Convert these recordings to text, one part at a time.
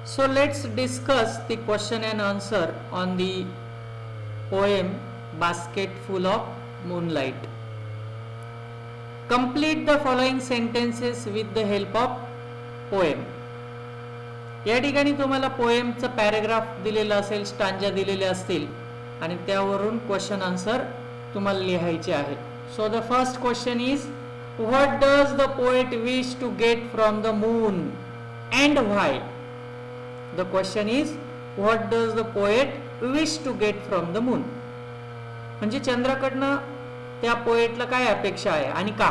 So let's discuss the question and answer on the poem Basket Full of Moonlight. Complete the following sentences with the help of poem. या ठिकाणी तुम्हाला पोएमचं paragraph दिलेलं असेल, stanza दिलेले असतील आणि त्यावरून क्वेश्चन आन्सर तुम्हाला लिहायचे आहे. So the first question is, what does the poet wish to get from the moon and why? The question is, what does the poet wish to get from the moon? म्हणजे चंद्राकडनं त्या पोएटला काय अपेक्षा आहे आणि का?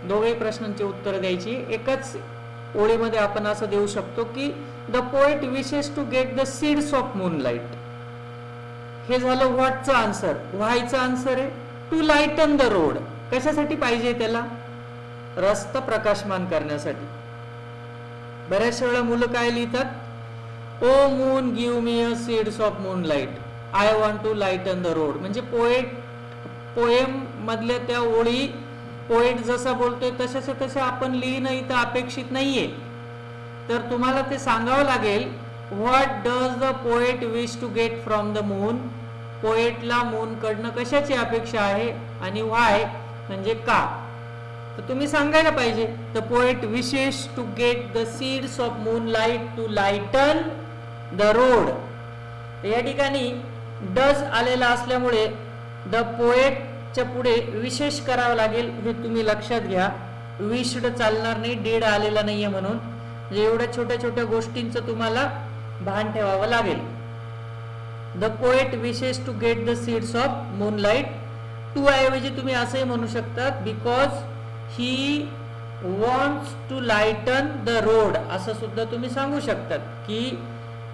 दोघे प्रश्नांची उत्तर द्यायची. एकच ओळीमध्ये आपण असं देऊ शकतो की the poet wishes to get the seeds of moonlight. हे झालं व्हॉटचं आन्सर. व्हायचं आन्सर आहे टू लाइटन द रोड. कशासाठी पाहिजे त्याला? रस्ता प्रकाशमान करण्यासाठी. बऱ्याचशा वेळा मुलं काय लिहितात, oh moon give me a seeds of moonlight, I want to lighten the road. म्हणजे पोएम मधल्या त्या ओळी पोएट जसा बोलतोय तशा आपण लिहिणं इथं अपेक्षित नाहीये. तर तुम्हाला ते सांगावं लागेल, what does the poet wish to get from the moon. पोएटला मून कडनं कशाची अपेक्षा आहे आणि व्हाय म्हणजे का. तर तुम्ही सांगायला पाहिजे, the poet wishes to get the seeds of moonlight to lighten the road. या ठिकाणी डज आलेला असल्यामुळे द पोएटच्या पुढे विशेष करावं लागेल, हे तुम्ही लक्षात घ्या. विश्ड चालणार नाही, डेड आलेला नाहीये म्हणून. म्हणजे एवढ्या छोट्या छोट्या गोष्टींचं तुम्हाला भान ठेवावं लागेल. The poet wishes to get the seeds of moonlight. To ऐवजी तुम्ही असंही म्हणू शकतात, because he wants to lighten the road असं सुद्धा तुम्ही सांगू शकतात की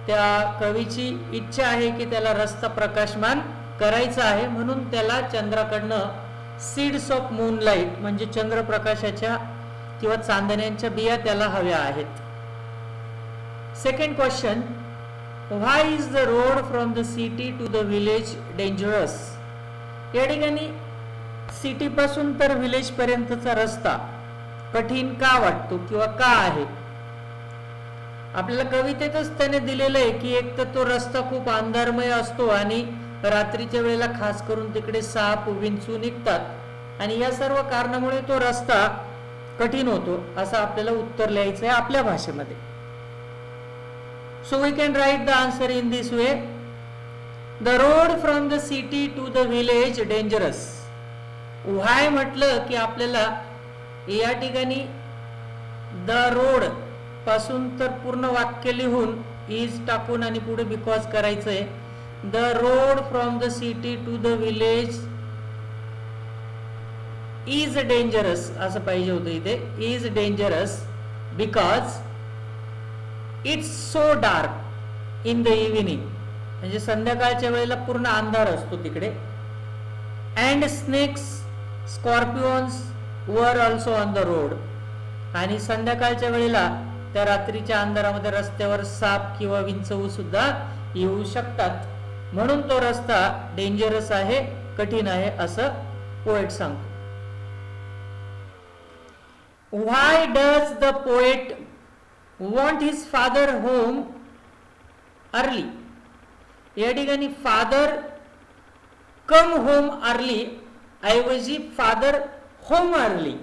त्या कवीची इच्छा आहे की त्याला रस्ता प्रकाशमान करायचा आहे, म्हणून त्याला चंद्राकडनं सीड्स ऑफ मूनलाइट म्हणजे चंद्रप्रकाशाच्या किंवा चांदण्यांच्या बिया त्याला हव्या आहेत. Second question, why is the road from the city to the village dangerous? या ठिकाणी सिटी पासून तर विलेज पर्यंतचा रस्ता कठीण का वाटतो किंवा का आहे? आपल्याला कवितेतच त्याने दिलेलं आहे की एक तर तो रस्ता खूप अंधारमय असतो आणि रात्रीच्या वेळेला खास करून तिकडे साप विंचू निघतात आणि या सर्व कारणामुळे तो रस्ता कठीण होतो, असं आपल्याला उत्तर लिहायचं आहे आपल्या भाषेमध्ये. So we can write the answer in this way, the road from the city to the village dangerous. Why म्हटलं की आपल्याला या ठिकाणी द रोड पासून तर पूर्ण वाक्य लिहून इज टाकून आणि पुढे बिकॉज करायचंय. The road from the city to the village is dangerous असं पाहिजे होतं इथे. Is dangerous because it's so dark in the evening. म्हणजे संध्याकाळच्या वेळेला पूर्ण अंधार असतो तिकडे. And snacks स्कॉर्पिओन्स were also on the road. आणि संध्याकाळच्या वेळेला त्या रात्रीच्या अंधारामध्ये रस्त्यावर साप किंवा विंचऊ सुद्धा येऊ शकतात, म्हणून तो रस्ता डेंजरस आहे, कठीण आहे असं पोएट सांगतो. Why does the poet want his father home early? या ठिकाणी फादर कम होम अर्ली ऐवजी फादर होम अर्ली.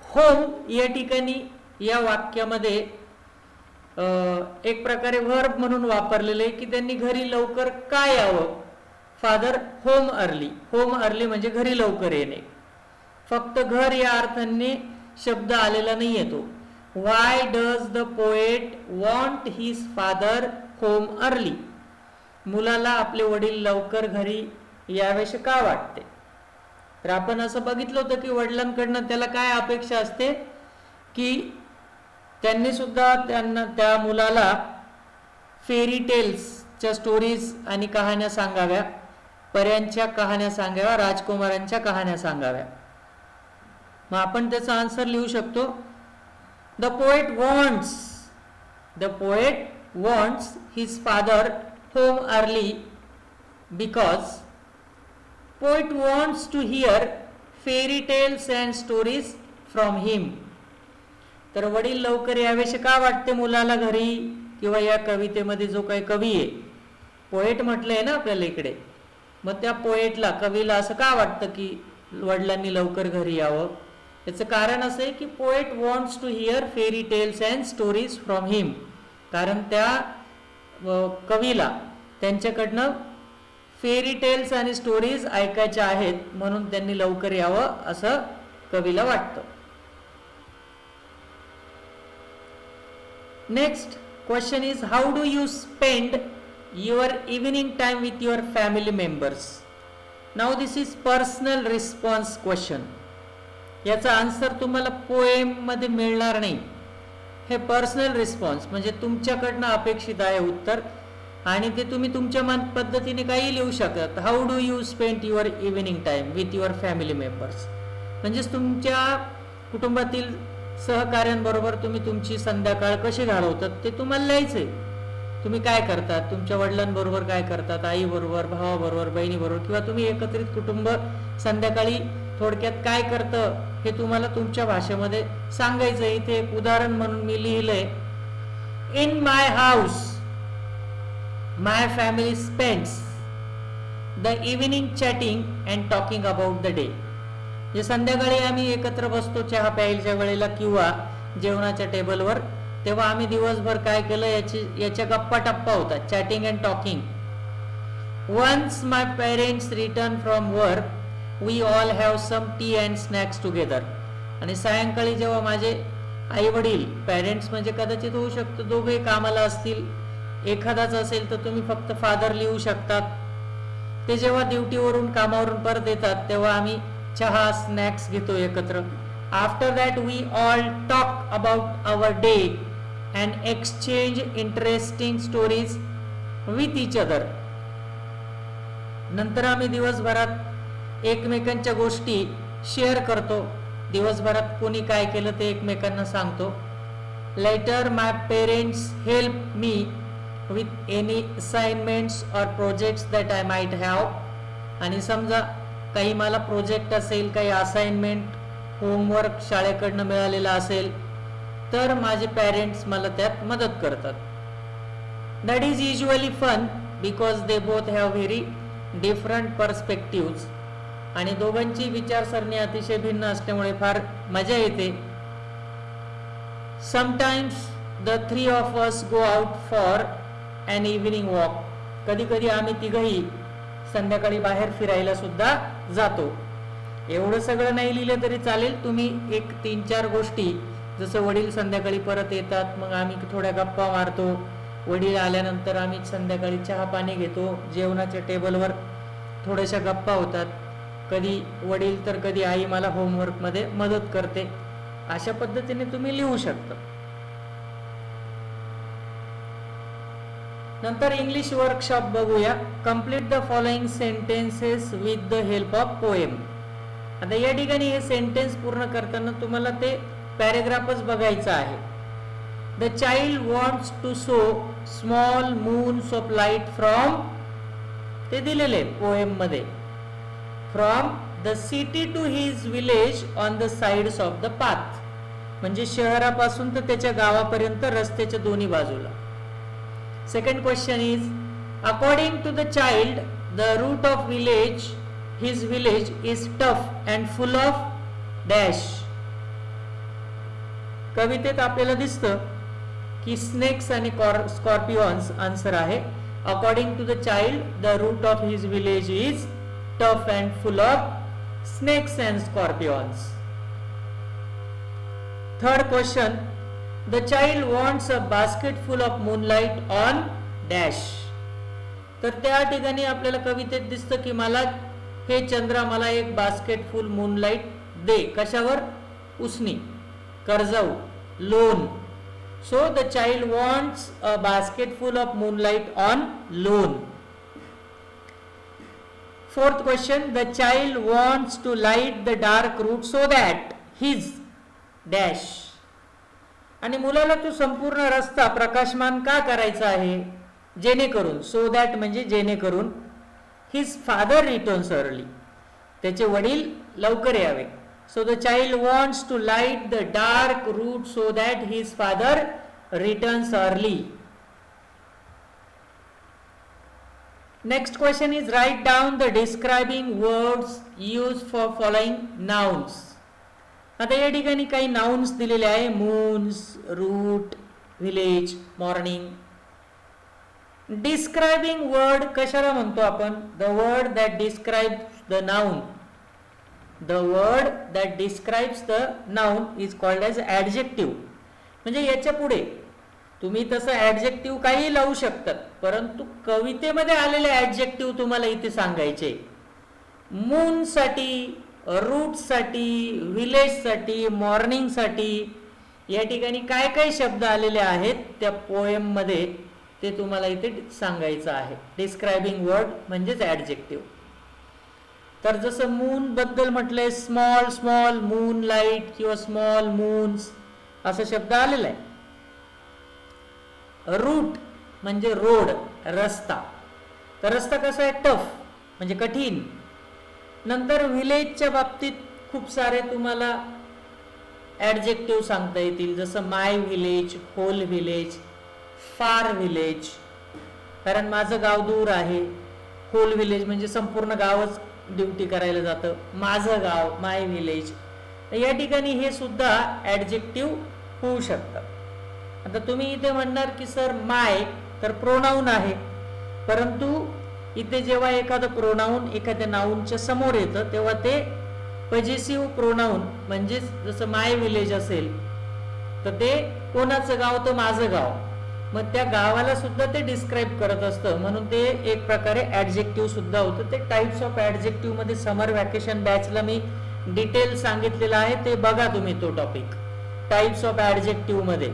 होम या ठिकाणी या वाक्यामध्ये एक प्रकारे वर्ब म्हणून वापरलेले की त्यांनी घरी लवकर का यावं. Father home early. Home early म्हणजे घरी लवकर येणे. फक्त घर या अर्थाने शब्द आलेला नाही येतो. Why does the poet want his father home early? मुलाला आपले वडील लवकर घरी यावेसे का वाटते? तर आपण असं बघितलं होतं की वडिलांकडनं त्याला काय अपेक्षा असते की त्यांनी सुद्धा त्या मुलाला फेरी टेल्सच्या स्टोरीज आणि कहाण्या सांगाव्या, पर्यांच्या कहाण्या सांगाव्या, राजकुमारांच्या कहाण्या सांगाव्या. मग आपण त्याचा आन्सर लिहू शकतो, the poet wants his father home early because poet wants to hear fairy tales and stories from him. तर वडील लवकर यावेसे का वाटते मुलाला घरी, किंवा या कवितेमध्ये जो काही कवी आहे, पोएट म्हटलंय ना आपल्याला इकडे, मग त्या पोएटला, कवीला असं का वाटतं की वडिलांनी लवकर घरी यावं? याचं कारण असं आहे की poet wants to hear fairy tales and stories from him. कारण त्या कवीला त्यांच्याकडनं फेरी टेल्स आणि स्टोरीज ऐकायच्या आहेत, म्हणून त्यांनी लवकर यावं असं कवीला वाटतं. Next question is, how do you spend your evening time with your family members? Now this is personal response question. याचा आन्सर तुम्हाला पोएम मध्ये मिळणार नाही. हे पर्सनल रिस्पॉन्स म्हणजे तुमच्याकडनं अपेक्षित आहे उत्तर, आणि ते तुम्ही तुमच्या मन पद्धतीने काही लिहू शकतात. How do you spend your evening time with your family members, म्हणजेच तुमच्या कुटुंबातील सहकार्यांबरोबर तुम्ही तुमची संध्याकाळ कशी घालवतात ते तुम्हाला लिहायचंय. तुम्ही काय करतात, तुमच्या वडिलांबरोबर काय करतात, आई बरोबर, भावाबरोबर, बहिणीबरोबर, किंवा तुम्ही एकत्रित कुटुंब संध्याकाळी थोडक्यात काय करतं हे तुम्हाला तुमच्या भाषेमध्ये सांगायचं. इथे एक उदाहरण म्हणून मी लिहिलंय, in my house my family spends the evening chatting and talking about the day. जे संध्याकाळी आम्ही एकत्र बसतो चहा प्यायच्या वेळेला किंवा जेवणाच्या टेबलवर, तेव्हा आम्ही दिवसभर काय केलं याच्या गप्पा टप्पा होतात, chatting and talking. Once my parents return from work we all have some tea and snacks together. आणि सायंकाळी जेव्हा माझे आई वडील, पेरेंट्स म्हणजे कदाचित होऊ शकतं दोघे कामाला असतील, एखादाच असेल तर तुम्ही फक्त फादर लिहू शकतात, ते जेव्हा ड्युटीवरून कामावरून परत येतात तेव्हा आम्ही चहा स्नॅक्स घेतो एकत्र. After that we all talk about our day and exchange interesting stories with each other. नंतर आम्ही दिवसभरात एकमेकांच्या गोष्टी शेअर करतो, दिवसभरात कोणी काय केलं ते एकमेकांना सांगतो. Later my parents help me with any assignments और projects that I might have. आणि समजा काही मला प्रोजेक्ट असेल, काही असाइनमेंट, होमवर्क शाळेकडनं मिळालेला असेल तर माझे पेरेंट्स मला त्यात मदत करतात. That is usually fun because they both have very different perspectives. आणि दोघांची विचारसरणी अतिशय भिन्न असल्यामुळे फार मजा येते. Sometimes the three of us go out for an evening walk. कधी कधी आम्ही तिघही संध्याकाळी बाहेर फिरायला सुद्धा जातो. एवढं सगळं नाही लिहिलं तरी चालेल, तुम्ही एक 3-4 गोष्टी, जसं वडील संध्याकाळी परत येतात मग आम्ही थोड्या गप्पा मारतो, वडील आल्यानंतर आम्ही संध्याकाळी चहा पाणी घेतो, जेवणाच्या टेबलवर थोड्याशा गप्पा होतात, कधी वडील तर कधी आई मला होमवर्कमध्ये मदत करते. अशा पद्धतीने तुम्ही लिहू शकता. नंतर इंग्लिश वर्कशॉप बघूया. Complete the following sentences with the help of poem. आता या ठिकाणी हे सेंटेन्स पूर्ण करताना तुम्हाला ते पॅरेग्राफच बघायचं आहे. The child wants to sow small moons of light from, ते दिलेले पोएम मध्ये, from the city to his village on the sides of the path. म्हणजे शहरापासून तर त्याच्या गावापर्यंत रस्त्याच्या दोन्ही बाजूला. Second question is, according to the child, the route of his village is tough and full of dash. कवितेत आपल्याला दिसतं की स्नेक्स आणि स्कॉर्पियन्स आन्सर आहे. According to the child, the route of his village is tough and full of snakes and scorpions. Third question, the child wants a basket full of moonlight on dash. तर त्या ठिकाणी आपल्याला कवितेत दिसतं की मला हे चंद्रा मला एक बास्केट फुल मूनलाईट दे. कशावर? उसनी, कर्जाऊ, loan. So the child wants a basket full of moonlight on loan. Fourth question, the child wants to light the dark route so that his dash. आणि मुलाला तो संपूर्ण रस्ता प्रकाशमान का करायचा आहे? जेणेकरून, सो दॅट म्हणजे जेणेकरून, हिज फादर रिटर्न्स अर्ली, त्याचे वडील लवकर यावे. So the child wants to light the dark route so that his father returns early. Next question is write down the describing words used for following nouns. आता या ठिकाणी काही nouns दिलेले आहे, moons, route, village, morning. Describing word कशाला म्हणतो आपण? The word that describes the noun. The word that describes the noun is called as adjective. म्हणजे याच्या पुढे तुम्ही तसं ॲडजेक्टिव्ह काही लावू शकतात, परंतु कवितेमध्ये आलेले ॲडजेक्टिव्ह तुम्हाला इथे सांगायचे. मूनसाठी, रूटसाठी, विलेजसाठी, मॉर्निंगसाठी या ठिकाणी काय काय शब्द आलेले आहेत त्या पोएममध्ये ते तुम्हाला इथे सांगायचं आहे. डिस्क्रायबिंग वर्ड म्हणजेच ॲडजेक्टिव्ह. तर जसं मून बद्दल म्हटलंय, स्मॉल स्मॉल मून लाईट किंवा स्मॉल मून्स असा शब्द आलेला आहे. रूट म्हणजे रोड, रस्ता. तर रस्ता कसा आहे? टफ म्हणजे कठीण. नंतर विलेजच्या बाबतीत खूप सारे तुम्हाला ॲडजेक्टिव्ह सांगता येतील, जसं माय विलेज, होल विलेज, फार विलेज, कारण माझं गाव दूर आहे. होल विलेज म्हणजे संपूर्ण गावच ड्युटी करायला जातं. माझं गाव, माय विलेज. या ठिकाणी हे सुद्धा ॲडजेक्टिव्ह होऊ शकतात. आता तुम्ही इथे म्हणणार की सर माय तर प्रोनाऊन आहे, परंतु इथे जेव्हा एखादं प्रोनाऊन एखाद्या नाऊनच्या समोर येतं तेव्हा ते पजेसिव्ह प्रोनाऊन, म्हणजेच जसं माय विलेज असेल तर ते कोणाचं गाव? तर माझं गाव. मग त्या गावाला सुद्धा ते डिस्क्राईब करत असतं, म्हणून ते एक प्रकारे ॲडजेक्टिव्ह सुद्धा होतं. ते टाइप्स ऑफ ॲडजेक्टिव्ह मध्ये समर व्हॅकेशन बॅचला मी डिटेल सांगितलेलं आहे, ते बघा तुम्ही तो टॉपिक टाइप्स ऑफ ॲडजेक्टिव्ह मध्ये.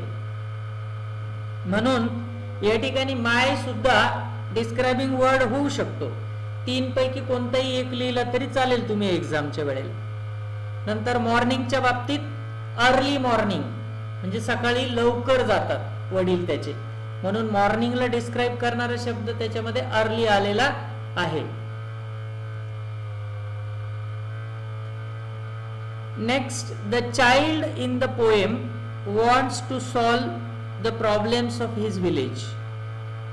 म्हणून या ठिकाणी माय सुद्धा डिस्क्रायबिंग वर्ड होऊ शकतो. 3 पैकी कोणताही एक लिहिला तरी चालेल तुम्ही एक्झामच्या वेळेला. नंतर मॉर्निंगच्या बाबतीत अर्ली मॉर्निंग म्हणजे सकाळी लवकर जातात वडील त्याचे, म्हणून मॉर्निंगला डिस्क्राईब करणारा शब्द त्याच्यामध्ये अर्ली आलेला आहे. Next, the child in the poem wants to solve the problems of his village.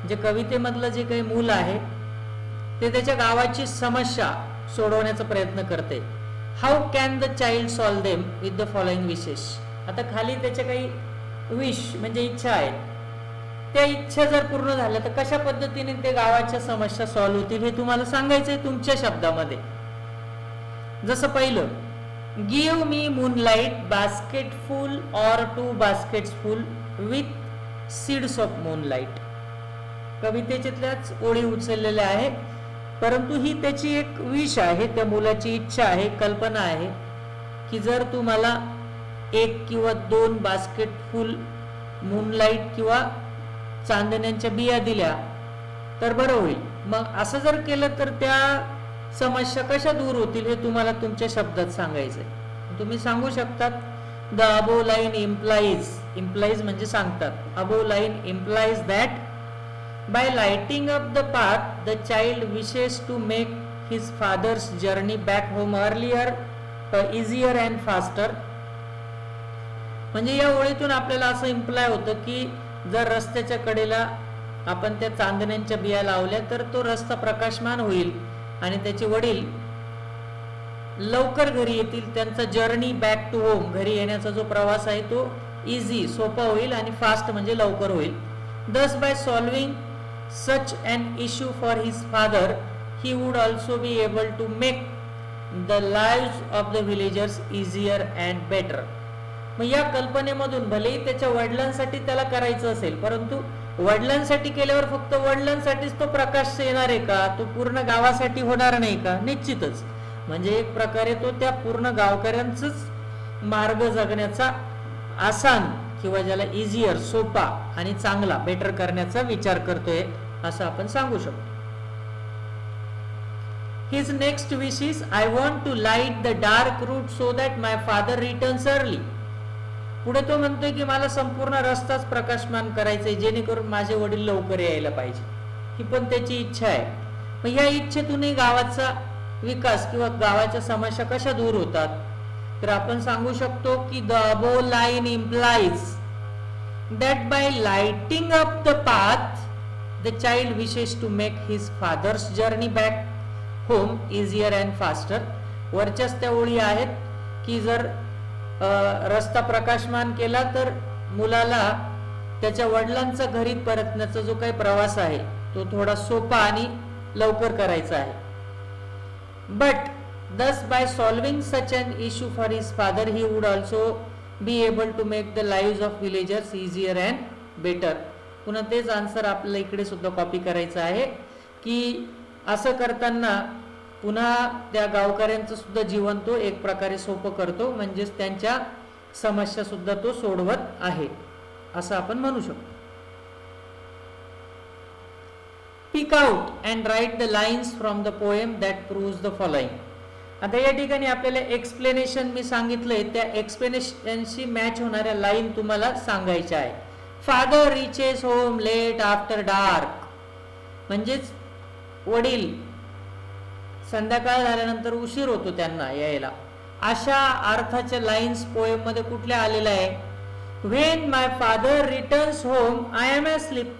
जे कवितेमधलं जे काही मूल आहे ते त्याच्या गावाची समस्या सोडवण्याचा प्रयत्न करते. How can the child solve them with the following wishes. आता खाली त्याच्या काही विश म्हणजे इच्छा आहेत, त्या इच्छा जर पूर्ण झाल्या तर कशा पद्धतीने ते गावाच्या समस्या सॉल्व्ह होतील हे तुम्हाला सांगायचंय तुमच्या शब्दामध्ये. जसं पहिलं, give me moonlight basket full or 2 baskets full with seeds of moonlight. कवितेच्याच ओळी उचललेल्या आहे, परंतु ही त्याची एक विश आहे, त्या मुलाची इच्छा आहे, कल्पना आहे की जर तू मला 1 किंवा 2 बास्केट फुल मूनलाईट किंवा चांदण्यांच्या बिया दिल्या तर बरं होईल. मग असं जर केलं तर त्या समस्या कशा दूर होतील हे तुम्हाला तुमच्या शब्दात सांगायचंय. तुम्ही सांगू शकतात, द अबो लाईन इम्प्लाइज म्हणजे सांगतात, above line implies that by lighting up the path the child wishes to make his father's journey back home earlier, easier and faster. म्हणजे या ओळीतून आपल्याला असं इम्प्लाय होतं की जर रस्त्याच्या कडेला आपण त्या चांदण्यांच्या बिया लावल्या तर तो रस्ता प्रकाशमान होईल आणि त्याचे वडील लवकर घरी येतील. त्यांचा जर्नी बॅक टू होम, घरी येण्याचा जो प्रवास आहे तो इझी, सोपा होईल आणि फास्ट म्हणजे लवकर होईल. Thus by solving such an issue for his father, he would also be able to make the lives of the villagers easier and better. मग या कल्पनेमधून भलेही त्याच्या वडिलांसाठी त्याला करायचं असेल, परंतु वडिलांसाठी केल्यावर फक्त वडिलांसाठीच तो प्रकाश येणार आहे का? तो पूर्ण गावासाठी होणार नाही का? निश्चितच. म्हणजे एक प्रकारे तो त्या पूर्ण गावकऱ्यांचाच मार्ग जगण्याचा आसान किंवा ज्याला इझियर, सोपा आणि चांगला, बेटर करण्याचा विचार करतोय असं आपण सांगू शकतो. His next wish is, I want to light the dark route so that my father returns early. पुढे तो म्हणतोय की मला संपूर्ण रस्ताच प्रकाशमान करायचंय जेणेकरून माझे वडील लवकर यायला पाहिजे. ही पण त्याची इच्छा आहे. मग या इच्छेतूनही गावाचा विकास किंवा गावाच्या समस्या कशा दूर होतात तर आपण सांगू शकतो की the above line implies that by lighting up the path the child wishes to make his father's journey back home easier and faster. वरच्याच त्या ओळी आहेत की जर रस्ता प्रकाशमान केला तर मुलाला त्याच्या वडिलांचा घरी परतण्याचा जो काही प्रवास आहे तो थोडा सोपा आणि लवकर करायचा आहे. But thus by solving such an issue for his father he would also be able to make the lives of villagers easier and better. पुन्हा तेच आन्सर आपल्याला इकडे सुद्धा कॉपी करायचं आहे की असं करताना पुन्हा त्या गावकऱ्यांचं सुद्धा जीवन तो एक प्रकारे सोपं करतो, म्हणजेच त्यांच्या समस्या सुद्धा तो सोडवत आहे असं आपण म्हणू शकतो. Pick out and write the lines from the poem that proves the following. आता या ठिकाणी आपल्याला एक्सप्लेनेशन मी सांगितलंय, त्या एक्सप्लेनेशनशी मॅच होणाऱ्या लाईन तुम्हाला सांगायच्या आहे. Father reaches home late after dark, म्हणजेच वडील संध्याकाळ झाल्यानंतर उशीर होतो त्यांना यायला. अशा अर्थाच्या लाईन्स पोएम मध्ये कुठल्या आलेल्या आहे? When my father returns home I am asleep.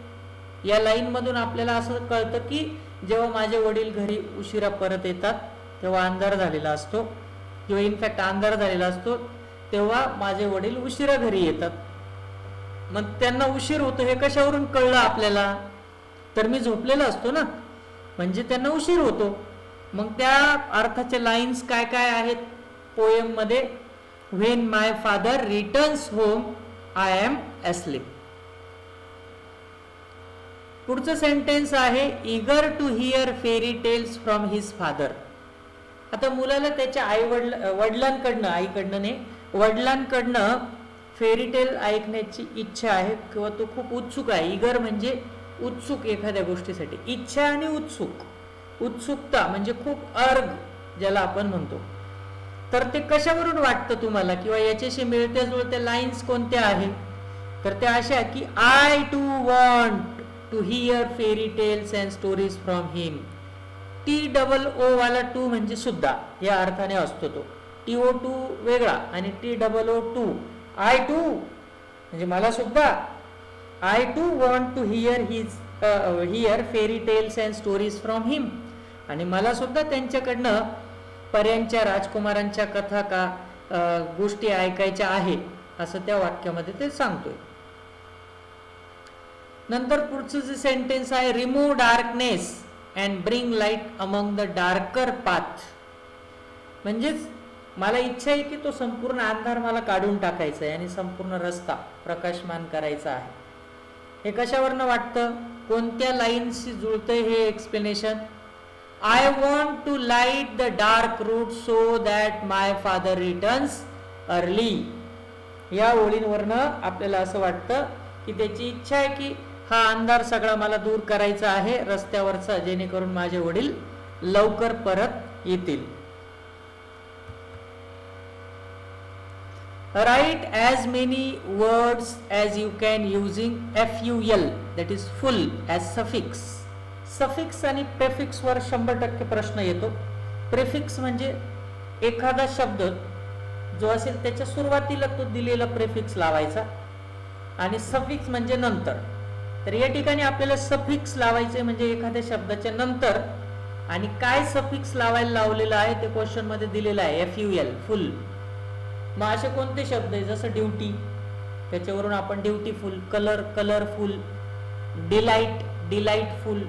या लाईन मधून आपल्याला असं कळतं की जेव्हा माझे वडील घरी उशिरा परत येतात तेव्हा अंधार झालेला असतो, किंवा इनफॅक्ट अंधार झालेला असतो तेव्हा माझे वडील उशिरा घरी येतात. मग त्यांना उशीर होतो हे कशावरून कळलं आपल्याला? तर मी झोपलेला असतो ना, म्हणजे त्यांना उशीर होतो. मग त्या अर्थाचे लाईन्स काय काय आहेत पोएम मध्ये? When my father returns home I am asleep. पुढचं सेंटेन्स आहे eager to hear fairy tales from his father. आता मुलाला त्याच्या वडिलांकडनं, आईकडनं नाही, वडिलांकडनं फेरी टेल ऐकण्याची इच्छा आहे किंवा तो खूप उत्सुक आहे. इगर म्हणजे उत्सुक एखाद्या गोष्टीसाठी, इच्छा आणि उत्सुकता म्हणजे खूप अर्ग ज्याला आपण म्हणतो. तर ते कशावरून वाटतं तुम्हाला, किंवा याच्याशी मिळत्या जुळत्या लाईन्स कोणत्या आहेत? तर त्या अशा की I too want to hear fairy tales and stories from him. TOO वाला टू म्हणजे सुद्धा या अर्थाने असतो तो. TO2 वेगळा आणि TOO आय टू म्हणजे मला सुद्धा. I too want to hear fairy tales and stories from him. आणि मला सुद्धा त्यांच्याकडनं पर्यांच्या, राजकुमारांच्या कथा का गोष्टी ऐकायच्या आहेत असं त्या वाक्यामध्ये ते सांगतोय. नंतर पुढचं जे सेंटेन्स आहे remove darkness and bring light among the darker path. म्हणजेच मला इच्छा आहे की तो संपूर्ण अंधार मला काढून टाकायचा आहे आणि संपूर्ण रस्ता प्रकाशमान करायचा आहे. हे कशावरनं वाटतं? कोणत्या लाईनशी जुळतंय हे explanation? I want to light the dark route so that my father returns early. या ओळींवरनं आपल्याला असं वाटतं की त्याची इच्छा आहे की हा अंधार सगळा मला दूर करायचा आहे रस्त्यावरचा, जेणेकरून माझे वडील लवकर परत येतील. Write as many words as you can using FUL that is full as suffix. Suffix आणि प्रेफिक्स वर 100% प्रश्न येतो. प्रेफिक्स म्हणजे एखादा शब्द जो असेल त्याच्या सुरुवातीला तो दिलेला प्रेफिक्स लावायचा, आणि सफिक्स म्हणजे नंतर. तर या ठिकाणी आपल्याला सफिक्स लावायचे म्हणजे एखाद्या शब्दाच्या नंतर. आणि काय सफिक्स लावायला लावलेलं आहे ते क्वेश्चन मध्ये दिलेलं आहे FUL फुल. मग असे कोणते शब्द आहे? जसं ड्युटी, त्याच्यावरून आपण dutiful, colour colourful, delight delightful,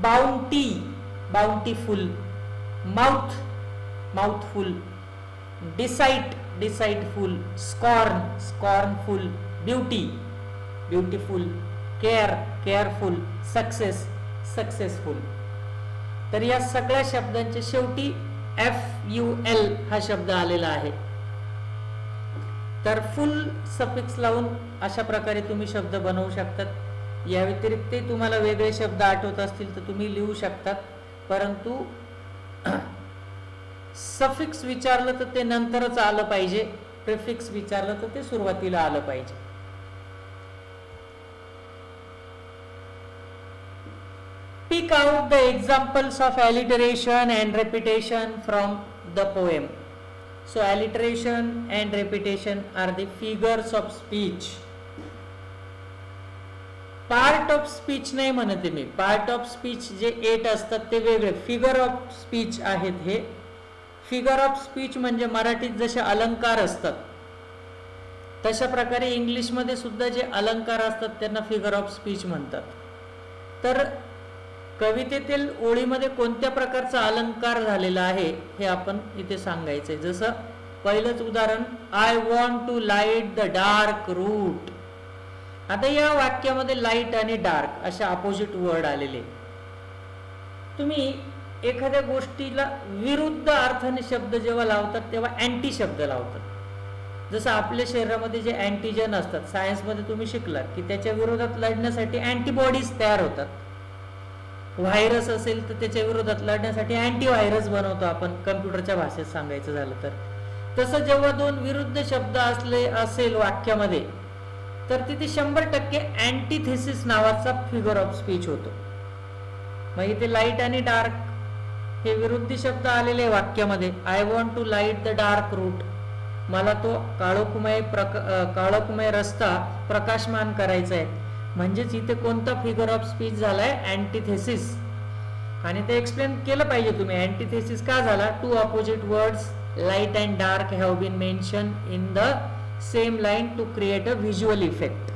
bounty bountiful, mouth mouthful, deceit deceitful, scorn scornful, beauty beautiful, care careful, success successful. तर या सगळ्या शब्दांच्या शेवटी FUL हा शब्द आलेला आहे. तर फुल सफिक्स लावून अशा प्रकारे तुम्ही शब्द बनवू शकतात. या व्यतिरिक्त तुम्हाला वेगळे शब्द आठवत असतील तर तुम्ही लिहू शकतात, परंतु सफिक्स विचारलं तर ते नंतरच आलं पाहिजे, प्रिफिक्स विचारलं तर ते सुरुवातीला आलं पाहिजे. Pick out the examples of alliteration and repetition from the poem. So alliteration and repetition are the figures of speech. Part of speech नाही म्हणते मी, पार्ट ऑफ स्पीच जे 8 असतात ते वेगळे, फिगर ऑफ स्पीच आहेत हे. फिगर ऑफ स्पीच म्हणजे मराठीत जसे अलंकार असतात तशा प्रकारे इंग्लिशमध्ये सुद्धा जे अलंकार असतात त्यांना फिगर ऑफ स्पीच म्हणतात. तर कवितेतील ओळीमध्ये कोणत्या प्रकारचा अलंकार झालेला आहे हे आपण इथे सांगायचंय. जसं पहिलंच उदाहरण, I want to light the dark route. आता या वाक्यामध्ये लाईट आणि डार्क अशा अपोजिट वर्ड आलेले. तुम्ही एखाद्या गोष्टीला विरुद्ध अर्थाने शब्द जेव्हा लावतात तेव्हा अँटी शब्द लावतात. जसं आपल्या शरीरामध्ये जे अँटीजन असतात, सायन्समध्ये तुम्ही शिकलात की त्याच्या विरोधात लढण्यासाठी अँटीबॉडीज तयार होतात. व्हायरस असेल तर त्याच्या विरोधात लढण्यासाठी अँटीव्हायरस बनवतो आपण, कम्प्युटरच्या भाषेत सांगायचं झालं तर. तसं जेव्हा दोन विरुद्ध शब्द असेल वाक्यामध्ये तर तिथे 100% अँटीथेसिस नावाचा फिगर ऑफ स्पीच होतो. मग इथे लाईट आणि डार्क हे विरुद्ध शब्द आलेले वाक्यामध्ये. I want to light the dark route, मला तो काळोखमय रस्ता प्रकाशमान करायचा आहे. म्हणजेच इथे कोणता फिगर ऑफ स्पीच झालाय, अँटीथेसिस. आणि ते एक्सप्लेन केलं पाहिजे तुम्ही, अँटीथेसिस का झाला. Two opposite words light and dark have been mention in the same line to create a visual effect.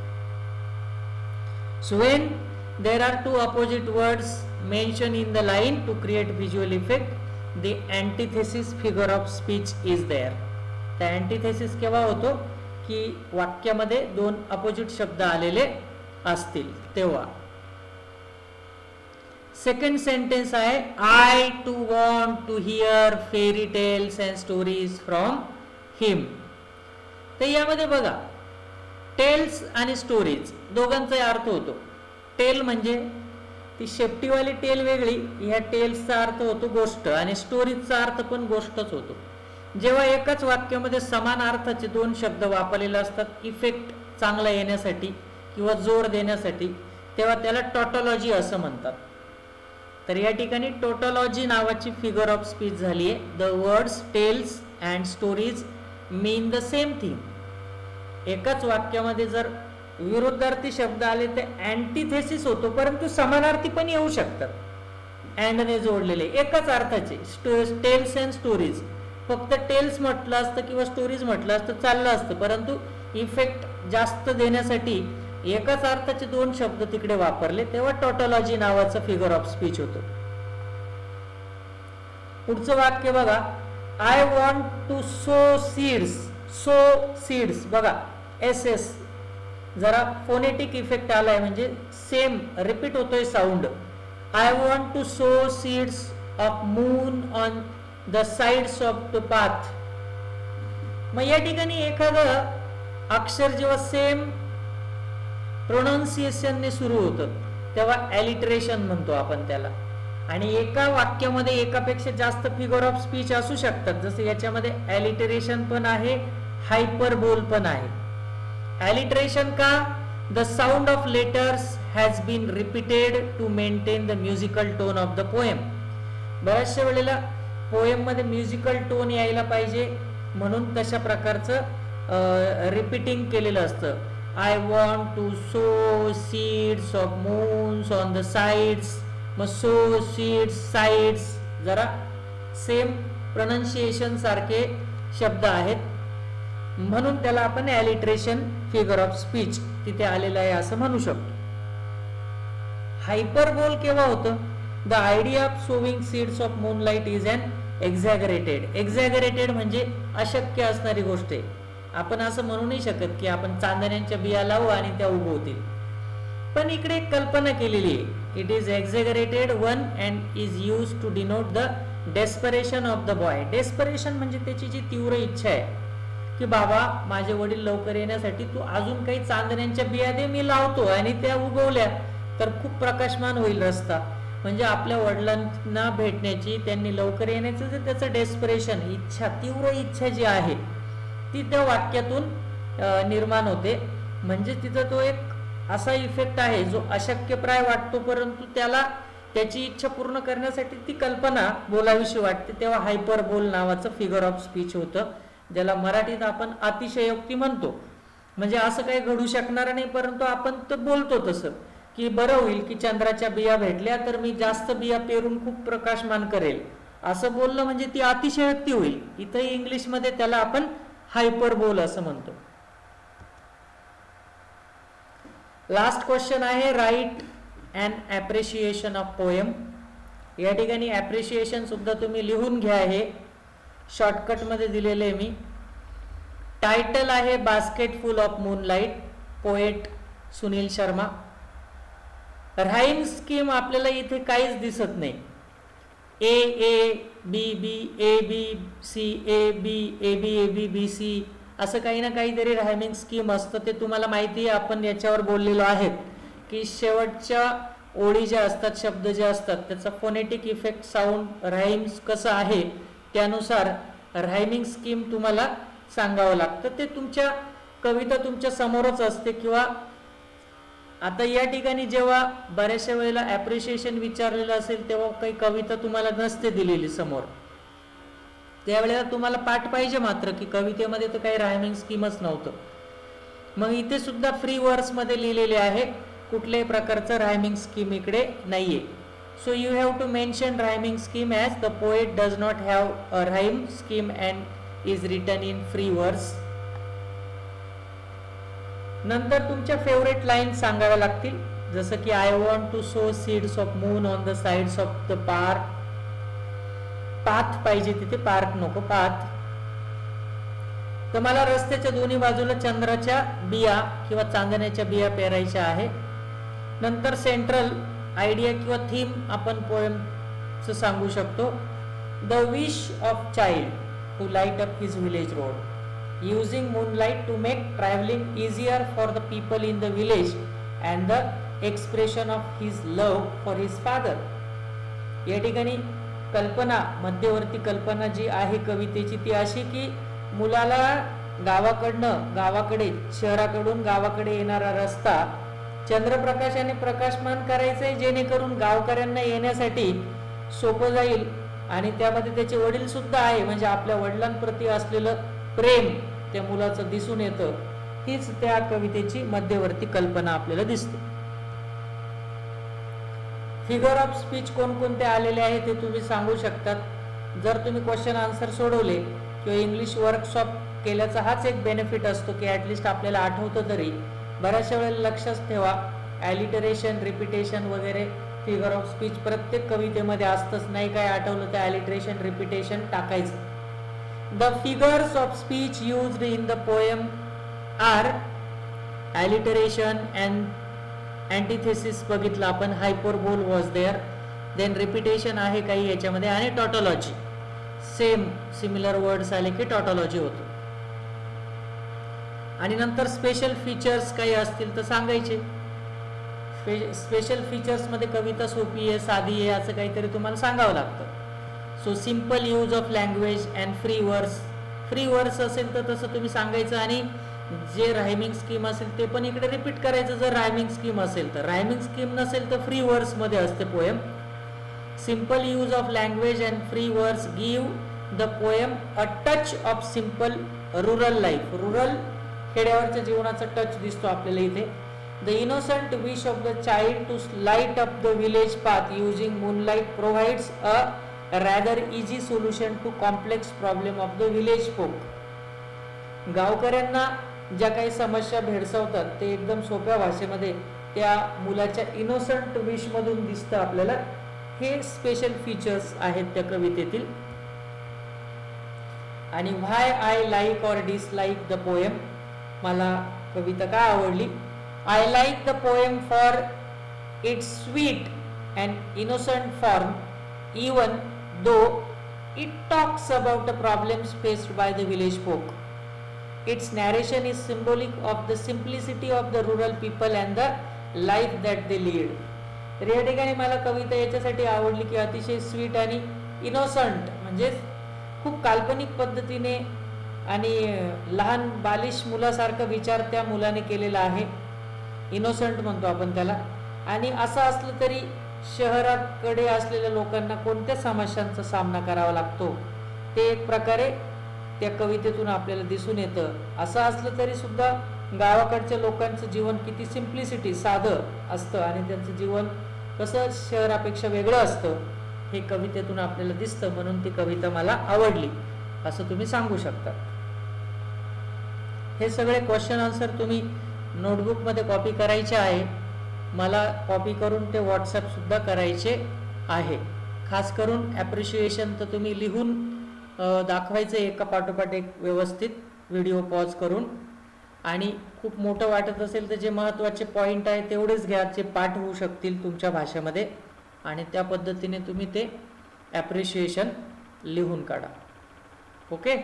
So when there are two opposite words mentioned in the line to create visual effect, the antithesis figure of speech is there. The antithesis केव्हा होतो की वाक्यामध्ये दोन opposite शब्द आलेले असतील तेव्हा. Second sentence आहे, I too want to hear fairy tales and stories from him. तर यामध्ये बघा, टेल्स आणि स्टोरीज दोघांचा अर्थ होतो. टेल म्हणजे ती शेपटीवाली टेल वेगळी, ह्या टेल्सचा अर्थ होतो गोष्ट, आणि स्टोरीजचा अर्थ पण गोष्टच होतो. जेव्हा एकाच वाक्यामध्ये समान अर्थाचे दोन शब्द वापरलेले असतात इफेक्ट चांगला येण्यासाठी किंवा जोर देण्यासाठी, तेव्हा त्याला टॉटॉलॉजी असं म्हणतात. तर या ठिकाणी टॉटॉलॉजी नावाची फिगर ऑफ स्पीच झाली आहे. The words tales and stories mean the same thing. एकाच वाक्यामध्ये जर विरुद्धार्थी शब्द आले ते अँटीथेसिस होतो, परंतु समानार्थी पण येऊ शकतात अँडने जोडलेले एकाच अर्थाचे. टेल्स अँड स्टोरीज, फक्त टेल्स म्हटलं असतं किंवा स्टोरीज म्हटलं असतं चाललं असतं, परंतु इफेक्ट जास्त देण्यासाठी एकाच अर्थाचे दोन शब्द तिकडे वापरले, तेव्हा टॉटॉलॉजी नावाचं फिगर ऑफ स्पीच होतं. पुढचं वाक्य बघा, I want to sow seeds. Sow seeds बघा, SS जरा फोनेटिक इफेक्ट आलाय, म्हणजे सेम रिपीट होतोय sound. I want to sow seeds of moon on the sides of the path. मग या ठिकाणी एखादं अक्षर जेव्हा सेम प्रोनाउन्सिएशनने सुरू होतं तेव्हा ॲलिटरेशन म्हणतो आपण त्याला. आणि एका वाक्यामध्ये एकापेक्षा जास्त फिगर ऑफ स्पीच असू शकतात. जसं याच्यामध्ये ॲलिटरेशन पण आहे, हायपरबोल पण आहे. ॲलिटरेशन का, the sound of letters has been repeated to maintain the musical tone of the poem. बऱ्याचशा वेळेला पोएम मध्ये म्युझिकल टोन यायला पाहिजे म्हणून तशा प्रकारचं रिपीटिंग केलेलं असतं. I want to sow seeds of moons on the sides. मग सो सीड्स साइड्स जरा सेम प्रोनाउन्सिएशन सारखे शब्द आहेत, म्हणून त्याला आपण ॲलिटरेशन फिगर ऑफ स्पीच तिथे आलेलं आहे असं म्हणू शकतो. हायपरबोल केव्हा होतं, the idea of sowing seeds of moonlight is an exaggerated. Exaggerated म्हणजे अशक्य असणारी गोष्ट आहे. आपण असं म्हणू नाही शकत की आपण चांदण्यांच्या बिया लावू आणि त्या उगवतील, पण इकडे एक कल्पना केलेली आहे. It is exaggerated one and is used to denote the desperation of the boy. Desperation म्हणजे त्याची जी तीव्र इच्छा आहे की बाबा माझे वडील लवकर येण्यासाठी तू अजून काही चांदण्यांच्या बिया दे, मी लावतो, आणि त्या उगवल्या तर खूप प्रकाशमान होईल रस्ता. म्हणजे आपल्या वडिलांना भेटण्याची, त्यांनी लवकर येण्याचं जे त्याचं डेस्परेशन, इच्छा, तीव्र इच्छा जी आहे ती त्या वाक्यातून निर्माण होते. म्हणजे तिथं तो एक असा इफेक्ट आहे जो अशक्यप्राय वाटतो, परंतु त्याला त्याची इच्छा पूर्ण करण्यासाठी ती कल्पना बोलावीशी वाटते, तेव्हा हायपरबोल नावाचं फिगर ऑफ स्पीच होतं, ज्याला मराठीत आपण अतिशयोक्ती म्हणतो. म्हणजे असं काही घडू शकणार नाही, परंतु आपण तर बोलतो तसं की बरं होईल की चंद्राच्या बिया भेटल्या तर मी जास्त बिया पेरून खूप प्रकाशमान करेल, असं बोललं म्हणजे ती अतिशयोक्ती होईल. इथंही इंग्लिशमध्ये त्याला आपण हायपरबोल असं म्हणतो. लास्ट क्वेश्चन आहे write and appreciation of poem. या ठिकाणी ॲप्रिशिएशन सुद्धा तुम्ही लिहून घ्या, हे शॉर्टकटमध्ये दिलेले आहे मी. टायटल आहे basket full of moonlight, poet Sunil Sharma. Rhyme scheme आपल्याला इथे काहीच दिसत नाही. ए A B B A B C A B A B A B B C असं काही ना काहीतरी रायमिंग स्कीम असतं. ते तुम्हाला माहिती आहे, आपण याच्यावर बोललेलो आहे की शेवटच्या ओळी ज्या असतात, शब्द जे असतात, त्याचा फोनेटिक इफेक्ट साऊंड राईम्स कसं आहे त्यानुसार रायमिंग स्कीम तुम्हाला सांगावं लागतं. ते तुमच्या कविता तुमच्या समोरच असते. किंवा आता या ठिकाणी जेव्हा बऱ्याचशा वेळेला ॲप्रिशिएशन विचारलेलं असेल तेव्हा काही कविता तुम्हाला नसते दिलेली समोर, त्यावेळेला तुम्हाला पाठ पाहिजे मात्र की कवितेमध्ये तर काही रायमिंग स्कीमच नव्हतं. मग इथे सुद्धा फ्री वर्समध्ये लिहिलेले आहे, कुठल्याही प्रकारचं रायमिंग स्कीम इकडे नाहीये. So you have to mention rhyming scheme as the poet does not have a rhyme scheme and is written in free verse. नंतर तुमच्या फेवरेट लाईन सांगाव्या लागतील, जसं की I want to sow seeds of moon on the sides of the park. Path पाहिजे तिथे, park नको, path. तर मला रस्त्याच्या दोन्ही बाजूला चंद्राच्या बिया किंवा चांदण्याच्या बिया पेरायच्या आहे. नंतर सेंट्रल आयडिया किंवा थीम आपण पोएमचं सांगू शकतो. The wish of child to light up his village road, using moonlight to make traveling easier for the people in the village and the expression of his love for his father. या ठिकाणी कल्पना, मध्यवर्ती कल्पना जी आहे कवितेची ती अशी की मुलाला गावाकडे शहराकडून गावाकडे येणारा रस्ता चंद्रप्रकाशाने प्रकाशमान करायचंय, जेणेकरून गावकऱ्यांना येण्यासाठी सोपं जाईल. आणि त्यामध्ये त्याचे वडील सुद्धा आहे, म्हणजे आपल्या वडिलांप्रती असलेलं प्रेम त्या मुलाचं दिसून येतं. हीच त्या कवितेची मध्यवर्ती कल्पना आपल्याला दिसते. फिगर ऑफ स्पीच कोणकोणते आलेले आहे ते तुम्ही सांगू शकतात. जर तुम्ही क्वेश्चन आन्सर सोडवले किंवा इंग्लिश वर्कशॉप केल्याचा हाच एक बेनिफिट असतो की ॲटलिस्ट आपल्याला आठवतं तरी. बऱ्याचशा वेळेला लक्षात ठेवा, ॲलिटरेशन, रिपिटेशन वगैरे फिगर ऑफ स्पीच प्रत्येक कवितेमध्ये असतंच. नाही काय आठवलं तर ॲलिटरेशन, रिपिटेशन टाकायचं. The figures of speech used in the poem are alliteration and antithesis बघितलं आपण, hyperbole was there, then repetition आहे काही याच्यामध्ये, आणि tautology. सेम सिमिलर वर्ड्स आले की tautology होतो. आणि नंतर स्पेशल फीचर्स काही असतील तर सांगायचे. स्पेशल फीचर्स मध्ये कविता सोपी आहे, साधी आहे, असं काहीतरी तुम्हाला सांगावं लागतं. So simple use of language and free वर्स. फ्री वर्स असेल तर तसं तुम्ही सांगायचं, आणि जे रायमिंग स्कीम असेल ते पण इकडे रिपीट करायचं जर रायमिंग स्कीम असेल तर. रायमिंग स्कीम नसेल तर फ्री वर्स मध्ये असते poem. Simple use of language and free verse give the poem a touch of simple rural life. Rural खेड्यावरच्या जीवनाचा टच दिसतो आपल्याला इथे. The innocent wish of the child to light up the village path using moonlight provides a rather easy solution to complex problem of the village folk. गावकऱ्यांना ज्या काही समस्या भेडसावतात ते एकदम सोप्या भाषेमध्ये त्या मुलाच्या इनोसंट विश मधून दिसतं आपल्याला. हे स्पेशल फीचर्स आहेत त्या कवितेतील. आणि why I like or dislike the poem, मला कविता का आवडली. I like the poem for its sweet and innocent form, even though it talks about the problems faced by the village folk. Its narration is symbolic of the simplicity of the rural people and the life that they lead. तर या ठिकाणी मला कविता याच्यासाठी आवडली की अतिशय sweet आणि innocent, म्हणजे खूप काल्पनिक पद्धतीने आणि लहान बालिश मुलासारखा विचार त्या मुलाने केलेला आहे. इनोसंट म्हणतो आपण त्याला. आणि असं असलं तरी शहराकडे असलेल्या लोकांना कोणत्या समस्यांचा सामना करावा लागतो ते एक प्रकारे त्या कवितेतून आपल्याला दिसून येतं. असं असलं तरी सुद्धा गावाकडच्या लोकांचं जीवन किती सिम्प्लिसिटी साधं असतं आणि त्यांचं जीवन कसं शहरापेक्षा वेगळं असतं हे कवितेतून आपल्याला दिसतं, म्हणून ती कविता मला आवडली असं तुम्ही सांगू शकता. हे सगळे क्वेश्चन आन्सर तुम्ही नोटबुकमध्ये कॉपी करायचे आहे. मला कॉपी करून ते व्हॉट्सअप सुद्धा करायचे आहे. खास करून ॲप्रिशिएशन तर तुम्ही लिहून दाखवायचं एका पाठोपाठ एक व्यवस्थित व्हिडिओ पॉज करून, आणि खूप मोठं वाटत असेल तर जे महत्त्वाचे पॉईंट आहे तेवढेच घ्या जे पाठ होऊ शकतील तुमच्या भाषेमध्ये, आणि त्या पद्धतीने तुम्ही ते ॲप्रिशिएशन लिहून काढा. ओके.